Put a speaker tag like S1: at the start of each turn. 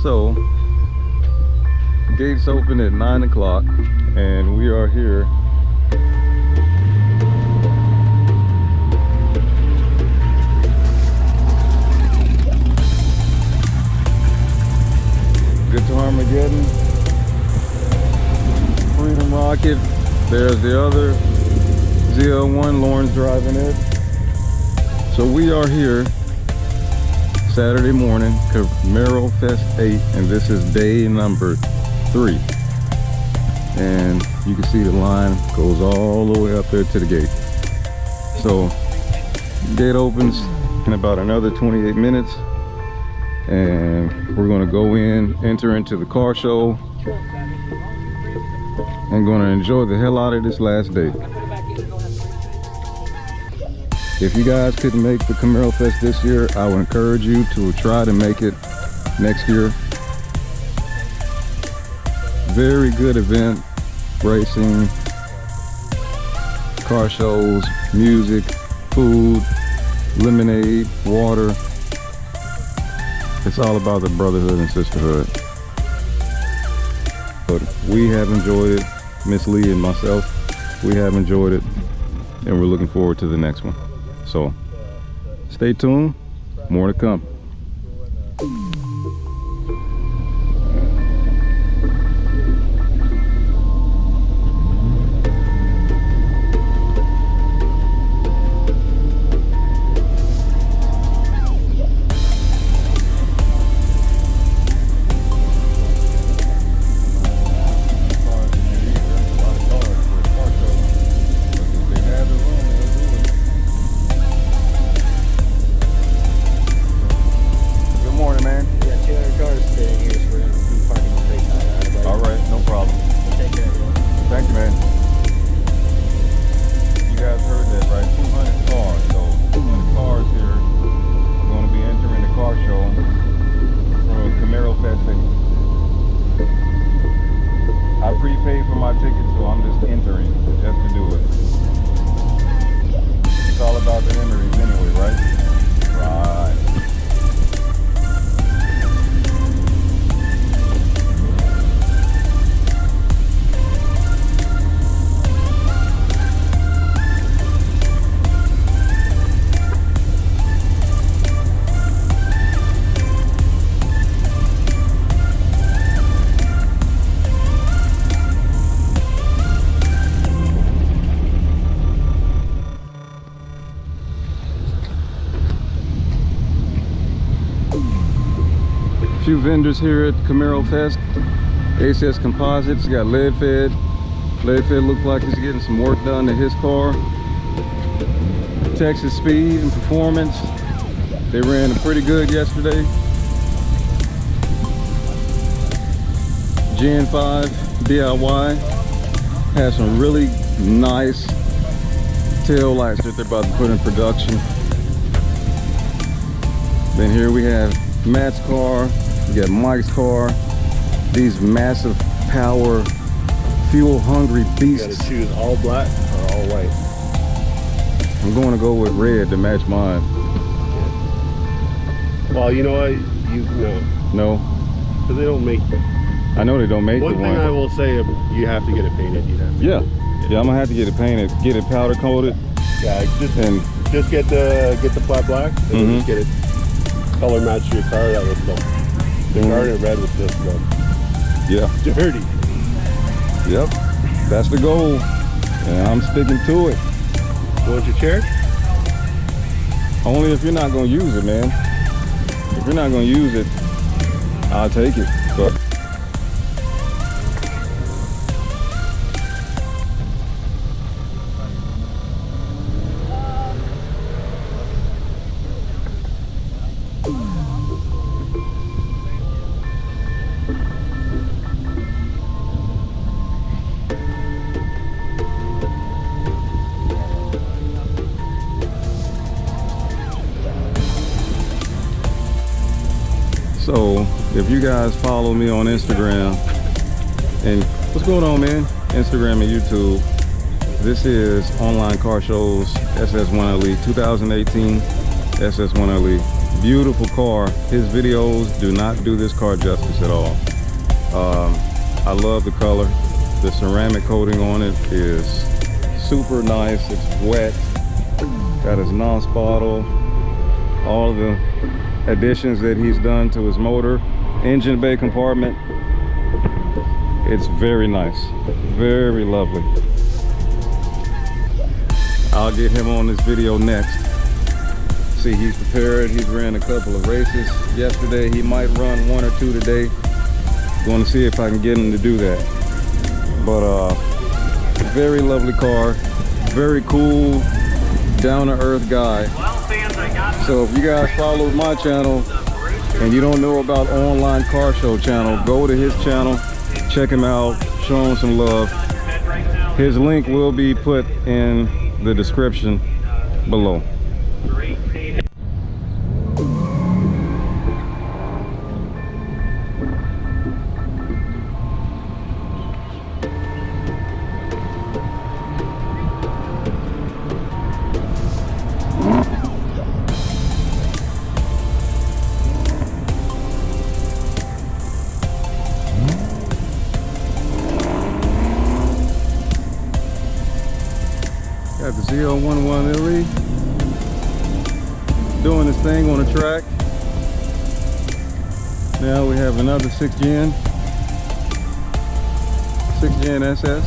S1: So gates open at 9 o'clock and we are here. Good to Armageddon, Freedom Rocket. There's the other ZL1, Lauren's driving it. So we are here Saturday morning, CamaroFest8, and this is day number 3. And you can see the line goes all the way up there to the gate. So gate opens in about another 28 minutes, and we're gonna go in, enter into the car show, and gonna enjoy the hell out of this last day. If you guys couldn't make the CamaroFest this year, I would encourage you to try to make it next year. Very good event, racing, car shows, music, food, lemonade, water. It's all about the brotherhood and sisterhood. But we have enjoyed it, Miss Lee and myself, we have enjoyed it, and we're looking forward to the next one. So stay tuned, more to come. I prepaid for my ticket, so I'm just entering just to do it. It's all about the memories anyway, right? Right. Few vendors here at CamaroFest. ACS Composites got lead fed. Lead fed looked like he's getting some work done to his car. Texas Speed and Performance, they ran pretty good yesterday. Gen 5 DIY has some really nice tail lights that they're about to put in production. Then here we have Matt's car. We got Mike's car. These massive power, fuel-hungry beasts.
S2: You gotta choose all black or all white.
S1: I'm going to go with red to match mine.
S2: Yeah. Well, you know what?
S1: No.
S2: Because they don't make them.
S1: I know they don't make
S2: one thing I will say, you have to get it painted.
S1: Yeah, I'm gonna have to get it painted, get it powder coated.
S2: Yeah, just get the flat black and just get it color match your car. That would look. The garnet red was just dirty. Yep,
S1: that's the goal, and I'm sticking to it.
S2: You want your chair?
S1: Only if you're not gonna use it, man. If you're not gonna use it, I'll take it. But so if you guys follow me on Instagram, and what's going on, man? Instagram and YouTube. This is Online Car Shows SS1LE 2018 SS1LE. Beautiful car. His videos do not do this car justice at all. I love the color. The ceramic coating on it is super nice. It's wet. Got his nonce bottle. All the additions that he's done to his motor. Engine bay compartment. It's very nice. Very lovely. I'll get him on this video next. See, he's prepared. He's ran a couple of races yesterday. He might run 1 or 2 today. Going to see if I can get him to do that. But very lovely car. Very cool, down-to-earth guy. So if you guys follow my channel and you don't know about Online Car Show channel, go to his channel, check him out, show him some love. His link will be put in the description below. Got the 011 Illy doing his thing on the track. Now we have another 6th gen SS.